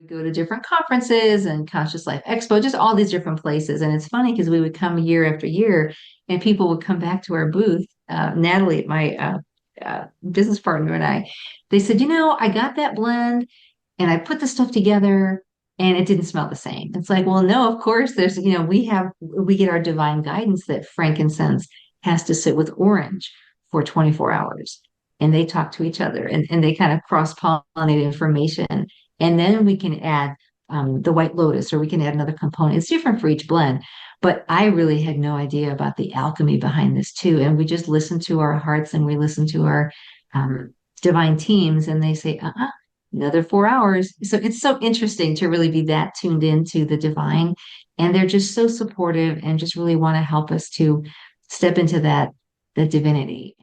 go to different conferences and Conscious Life Expo, just all these different places. And it's funny because we would come year after year and people would come back to our booth. Natalie, my business partner, and they said, I got that blend and I put the stuff together and it didn't smell the same. It's like, well, no, of course, we get our divine guidance that frankincense has to sit with orange for 24 hours. And they talk to each other and they kind of cross pollinate information. And then we can add the white lotus, or we can add another component. It's different for each blend. But I really had no idea about the alchemy behind this too. And we just listen to our hearts and we listen to our divine teams, and they say, another 4 hours. So it's so interesting to really be that tuned into the divine. And they're just so supportive and just really want to help us to step into that divinity.